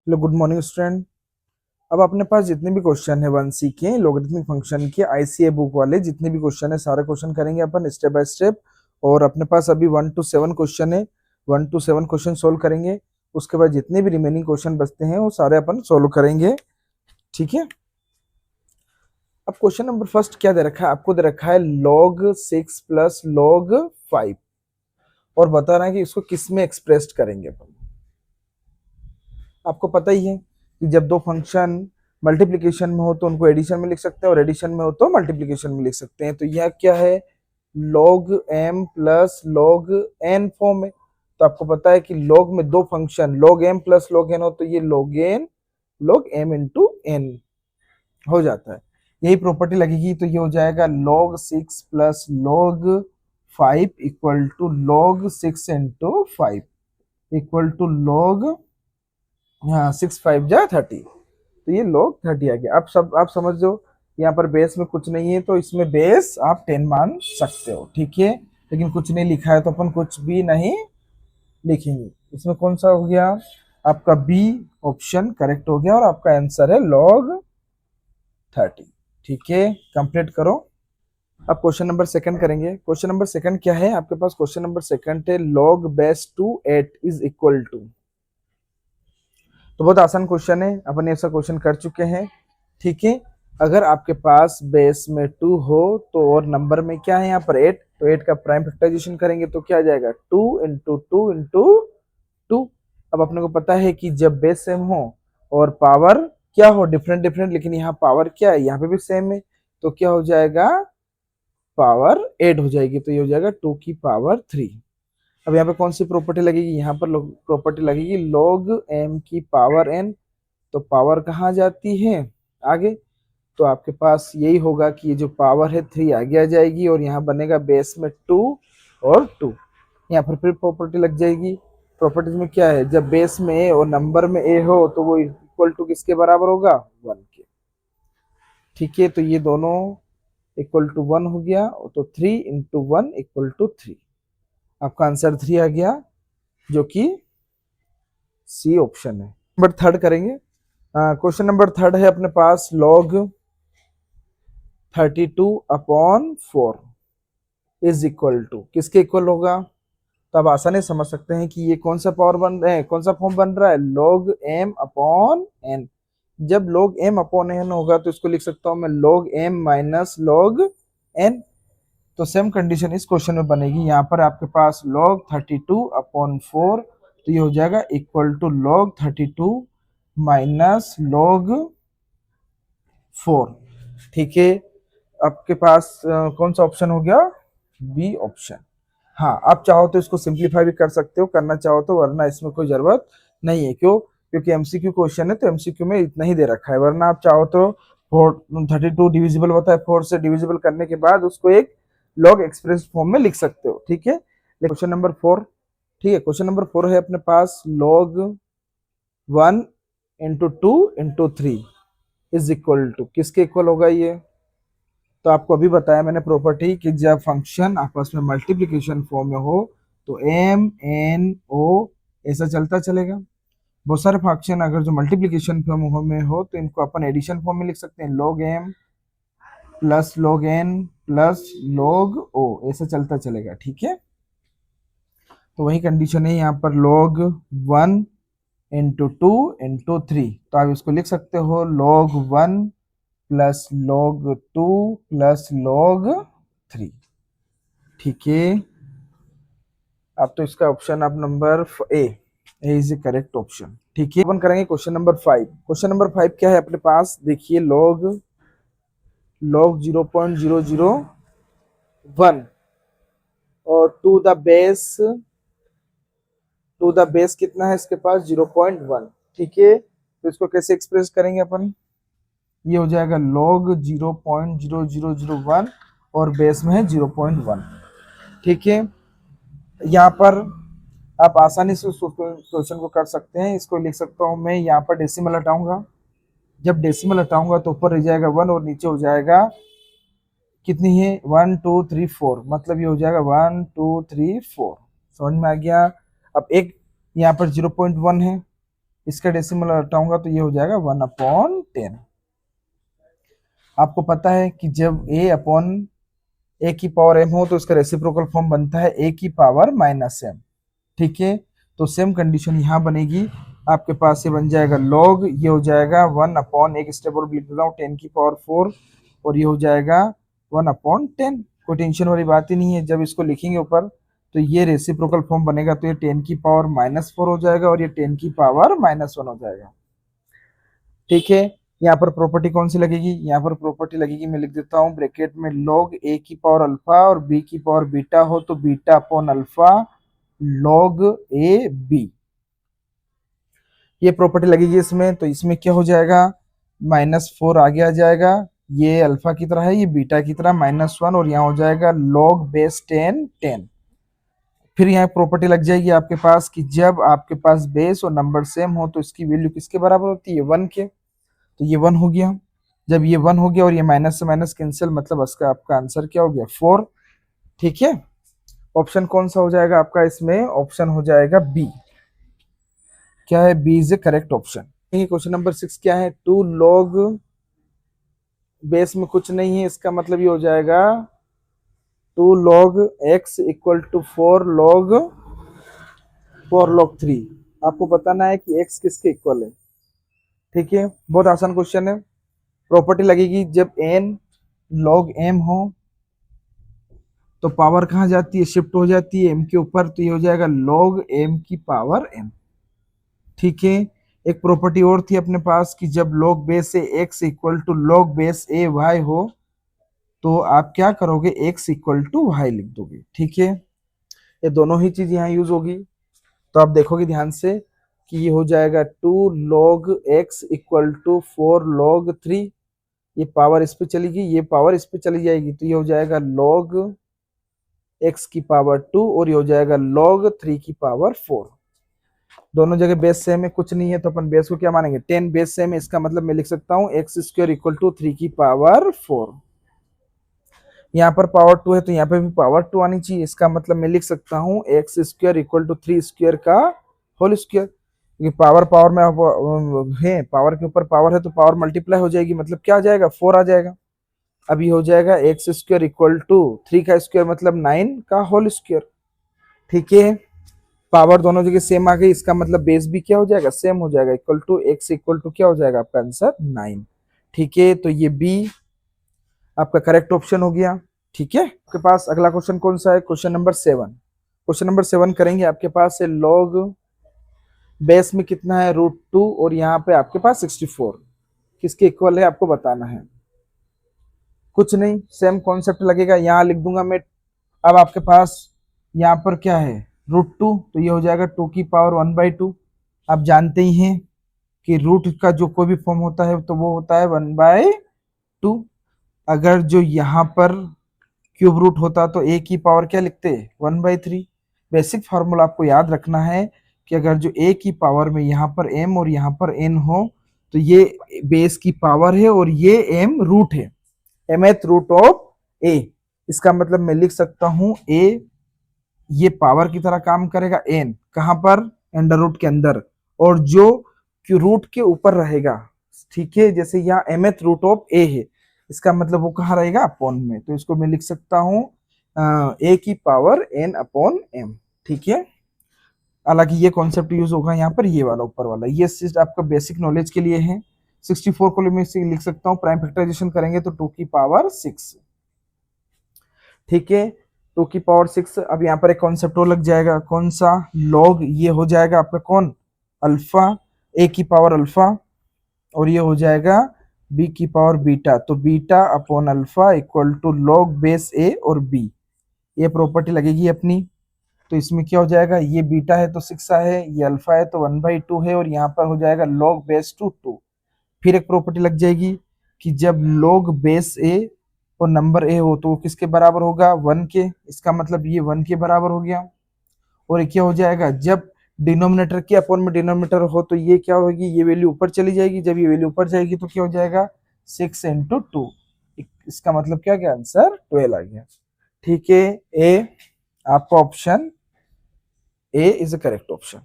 Hello, good morning student. अब अपने पास जितने भी क्वेश्चन है 1C के लोगरिथमिक फंक्शन के आईसीए बुक वाले जितने भी क्वेश्चन है सारे क्वेश्चन करेंगे अपन स्टेप बाय स्टेप। और अपने पास अभी 1 to 7 क्वेश्चन है। 1 to 7 क्वेश्चन सोल्व करेंगे। उसके बाद जितने भी रिमेनिंग क्वेश्चन बचते हैं वो सारे अपन सोल्व करेंगे। ठीक है। अब क्वेश्चन नंबर फर्स्ट क्या दे रखा है आपको? दे रखा है log 6 प्लस log 5 और बता रहा है कि इसको किस में एक्सप्रेस करेंगे अपन। आपको पता ही है कि जब दो फंक्शन मल्टीप्लिकेशन में हो तो उनको एडिशन में लिख सकते हैं और एडिशन में हो तो मल्टीप्लिकेशन में लिख सकते हैं। तो यह क्या है? log m plus log n form है। तो आपको पता है कि log में दो function log m plus log n हो तो ये log m इंटू n हो जाता है। यही प्रॉपर्टी लगेगी तो ये हो जाएगा log 6 plus log 5 equal to log 6 into 5 equal to log, हाँ 6 5 जा 30। तो ये log 30 आ गया। अब सब आप समझ लो यहाँ पर बेस में कुछ नहीं है तो इसमें बेस आप 10 मान सकते हो। ठीक है। लेकिन कुछ नहीं लिखा है तो अपन कुछ भी नहीं लिखेंगे। इसमें कौन सा हो गया? आपका बी ऑप्शन करेक्ट हो गया और आपका आंसर है log 30। ठीक है, कंप्लीट करो। अब क्वेश्चन नंबर सेकंड करेंगे। क्वेश्चन नंबर सेकंड क्या है आपके पास? क्वेश्चन नंबर सेकंड है log base two 8 is equal to. तो बहुत आसान क्वेश्चन है, अपन ऐसा क्वेश्चन कर चुके हैं। ठीक है। अगर आपके पास बेस में 2 हो तो और नंबर में क्या है यहाँ पर 8, तो 8 का प्राइम फैक्टराइजेशन करेंगे तो क्या आ जाएगा 2 इंटू 2 इंटू 2। अब अपने को पता है कि जब बेस सेम हो और पावर क्या हो डिफरेंट डिफरेंट, लेकिन यहाँ पावर क्या है यहाँ पे भी सेम है तो क्या हो जाएगा पावर 8 हो जाएगी। तो ये हो जाएगा 2 की पावर 3। अब यहाँ पे कौन सी प्रॉपर्टी लगेगी? यहाँ पर प्रॉपर्टी लगेगी log m की पावर n। तो पावर कहाँ जाती है आगे? तो आपके पास यही होगा कि ये जो पावर है 3 आगे आ जाएगी और यहाँ बनेगा बेस में 2 और 2। यहाँ पर फिर प्रॉपर्टी लग जाएगी। प्रॉपर्टीज में क्या है? जब बेस में a और नंबर में a हो तो वो इक्वल टू किसके बराबर होगा? 1 के। ठीक है। तो ये दोनों इक्वल टू 1 हो गया तो 3 इंटू 1 इक्वल टू 3। आपका आंसर 3 आ गया जो कि सी ऑप्शन है। नंबर थर्ड करेंगे। क्वेश्चन नंबर थर्ड है अपने पास log 32/4 इज इक्वल टू किसके इक्वल होगा? तो आप आसानी से समझ सकते हैं कि ये कौन सा पावर बन रहा है, कौन सा फॉर्म बन रहा है? log m upon n। जब log m अपॉन n होगा तो इसको लिख सकता हूं मैं log m minus log n। तो सेम कंडीशन इस क्वेश्चन में बनेगी। यहाँ पर आपके पास log 32/4 तो ये हो जाएगा equal to log 32 minus log 4। ठीक है। आपके पास कौन सा ऑप्शन हो गया? B option. हाँ, आप चाहो तो इसको सिंप्लीफाई भी कर सकते हो, करना चाहो तो, वरना इसमें कोई जरूरत नहीं है। क्यों? क्योंकि एमसीक्यू क्वेश्चन है तो एमसीक्यू में इतना ही दे रखा है। वरना आप चाहो तो 32 डिविजिबल होता है 4 से, डिविजिबल करने के बाद उसको एक लॉग एक्सप्रेस फॉर्म में लिख सकते हो। ठीक है। Question number 4। ठीक है। क्वेश्चन नंबर 4 है अपने पास log 1 into 2 into 3 is equal to किसके इक्वल होगा ये? तो आपको अभी बताया मैंने प्रॉपर्टी कि जब फंक्शन आपस में मल्टीप्लिकेशन फॉर्म में हो तो एम एन ओ ऐसा चलता चलेगा। बहुत सारे फंक्शन अगर जो मल्टीप्लिकेशन फॉर्म में हो तो इनको अपन एडिशन फॉर्म में लिख सकते हैं। log m plus log n plus log o ऐसा चलता चलेगा। ठीक है। तो वही कंडीशन है यहाँ पर log 1 इंटू 2 इंटू 3। तो आप इसको लिख सकते हो log 1 plus log 2 plus log 3। ठीक है। अब तो इसका ऑप्शन आप number A is the correct option. ठीक है। अपन करेंगे क्वेश्चन नंबर 5। क्वेश्चन नंबर 5 क्या है अपने पास? देखिए log 0.001 और टू द बेस कितना है इसके पास? 0.1। ठीक है। तो इसको कैसे एक्सप्रेस करेंगे अपन? ये हो जाएगा log 0.0001 और बेस में है 0.1। ठीक है। यहाँ पर आप आसानी से उस क्वेश्चन को कर सकते हैं। इसको लिख सकता हूँ मैं, यहाँ पर डेसिमल हटाऊंगा। जब डेसिमल हटाऊंगा तो ऊपर रह जाएगा 1 और नीचे हो जाएगा कितनी है 1 2 3 4, मतलब ये हो जाएगा 1 2 3 4। समझ में आ गया? अब एक यहाँ पर 0.1 है इसका डेसिमल हटाऊंगा तो ये हो जाएगा 1/10। आपको पता है कि जब a अपॉन a की पावर m हो तो इसका रेसिप्रोकल फॉर्म बनता है a की पावर -m। ठीक है, तो सेम कंडीशन यहाँ बनेगी। आपके पास ये बन जाएगा log, ये हो जाएगा 1/, एक स्टेप और लिख देता हूँ 10 की पावर 4, और ये हो जाएगा 1/10। कोई टेंशन वाली बात ही नहीं है। जब इसको लिखेंगे ऊपर तो ये रेसिप्रोकल फॉर्म बनेगा, तो ये 10 की पावर -4 हो जाएगा और ये 10 की पावर -1 हो जाएगा। ठीक है, यहाँ पर प्रॉपर्टी कौन सी लगेगी? यहाँ पर प्रॉपर्टी लगेगी, मैं लिख देता हूँ ब्रैकेट में, log a की पावर अल्फा और b की पावर बीटा हो तो beta upon alpha log a b, ये प्रॉपर्टी लगेगी इसमें। तो इसमें क्या हो जाएगा, -4 आगे आ जाएगा, ये अल्फा की तरह है, ये बीटा की तरह -1, और यहाँ हो जाएगा log बेस 10। फिर यहाँ प्रॉपर्टी लग जाएगी आपके पास कि जब आपके पास बेस और नंबर सेम हो तो इसकी वैल्यू किसके बराबर होती है? 1 के। तो ये 1 हो गया। जब ये 1 हो गया और ये माइनस से माइनस कैंसिल, मतलब इसका आपका आंसर क्या हो गया? 4। ठीक है, ऑप्शन कौन सा हो जाएगा आपका इसमें? ऑप्शन हो जाएगा बी। क्या है? B is a correct option. Question number 6 क्या है? 2 log, बेस में कुछ नहीं है, इसका मतलब ये हो जाएगा 2 log x equal to 4 log 3। आपको बताना है कि x किसके इक्वल है। ठीक है, बहुत आसान क्वेश्चन है। प्रॉपर्टी लगेगी जब n log m हो तो पावर कहाँ जाती है? शिफ्ट हो जाती है m के ऊपर, तो ये हो जाएगा log m की पावर m। ठीक है, एक प्रॉपर्टी और थी अपने पास कि जब log base a x equal to log base a y हो तो आप क्या करोगे? x इक्वल टू y लिख दोगे। ठीक है, ये दोनों ही चीज यहाँ यूज होगी, तो आप देखोगे ध्यान से कि ये हो जाएगा 2 log x equal to 4 log 3, ये पावर इस पे चली गई, ये पावर इस पे चली जाएगी, तो ये हो जाएगा log x की पावर 2 और ये हो जाएगा log 3 की पावर 4। दोनों जगह बेस सेम है, कुछ नहीं है, तो अपन बेस को क्या मानेंगे? 10 बेस सेम है, इसका मतलब मैं लिख सकता हूँ एक्स स्क्वायर इक्वल टू 3 की पावर 4। यहाँ पर पावर 2 है तो यहाँ पे भी पावर 2 आनी चाहिए, इसका मतलब मैं लिख सकता हूँ x square equal to 3 square का होल स्क्वायर। क्योंकि पावर पावर में है, पावर के ऊपर पावर है तो पावर मल्टीप्लाई हो जाएगी, मतलब क्या आ जाएगा? 4 आ जाएगा। अब ये हो जाएगा एक्स स्क्वायर इक्वल टू 3 का स्क्वायर मतलब 9 का होल स्क्वायर। ठीक है, पावर दोनों जगह सेम आ गई, इसका मतलब बेस भी क्या हो जाएगा? सेम हो जाएगा, equal to x equal to क्या हो जाएगा आपका आंसर? 9। ठीक है, तो ये बी आपका करेक्ट ऑप्शन हो गया। ठीक है, आपके पास अगला क्वेश्चन कौन सा है? Question number 7। क्वेश्चन नंबर 7 करेंगे। आपके पास है log बेस में कितना है? √2 और यहाँ पे आपके पास 64, किसके इक्वल है आपको बताना है। कुछ नहीं, सेम कॉन्सेप्ट लगेगा, यहाँ लिख दूंगा मैं। अब आपके पास यहाँ पर क्या है? √2, तो ये हो जाएगा 2 की पावर 1/2। आप जानते ही हैं कि रूट का जो कोई भी फॉर्म होता है तो वो होता है 1/2। अगर जो यहाँ पर क्यूब रूट होता तो a की पावर क्या लिखते? 1/3। बेसिक फार्मूला आपको याद रखना है कि अगर जो a की पावर में यहाँ पर m और यहाँ पर n हो तो ये बेस की पावर है और ये m रूट है, mth रूट ऑफ a। इसका मतलब मैं लिख सकता हूँ a ये पावर की तरह काम करेगा, n कहाँ पर? अंडर रूट के अंदर, और जो रूट के ऊपर रहेगा। ठीक है, जैसे यहाँ mth रूट ऑफ a है, इसका मतलब वो कहाँ रहेगा? अपॉन में, तो इसको मैं लिख सकता हूँ a की पावर n अपॉन m। ठीक है, हालांकि ये कॉन्सेप्ट यूज होगा यहाँ पर, ये वाला ऊपर वाला, ये सिर्फ आपका बेसिक नॉलेज के लिए है। 64 को मैं लिख सकता हूँ, प्राइम फैक्टराइजेशन करेंगे तो 2 की पावर 6। ठीक है, 2 की पावर 6। अब यहाँ पर एक कॉन्सेप्ट और लग जाएगा, कौन सा? लॉग, ये हो जाएगा आपका कौन? अल्फा, a की पावर अल्फा, और ये हो जाएगा b की पावर बीटा, तो beta upon alpha equal to log base a और b। ये प्रॉपर्टी लगेगी अपनी, तो इसमें क्या हो जाएगा? ये बीटा है तो 6 है, ये अल्फा है तो 1/2 है, और यहाँ पर हो जाएगा लॉग बेस टू 2। फिर एक प्रॉपर्टी लग जाएगी कि जब लॉग बेस a और नंबर a हो तो वो किसके बराबर होगा? 1 के। इसका मतलब ये 1 के बराबर हो गया। और ये क्या हो जाएगा? जब डिनोमिनेटर के अपॉन में डिनोमिनेटर हो तो ये क्या होगी? ये वैल्यू ऊपर चली जाएगी, जब ये वैल्यू ऊपर जाएगी तो क्या हो जाएगा? 6 × 2। इसका मतलब क्या गया? आंसर 12 आ गया। ठीक है, ए आपका option A is a correct option.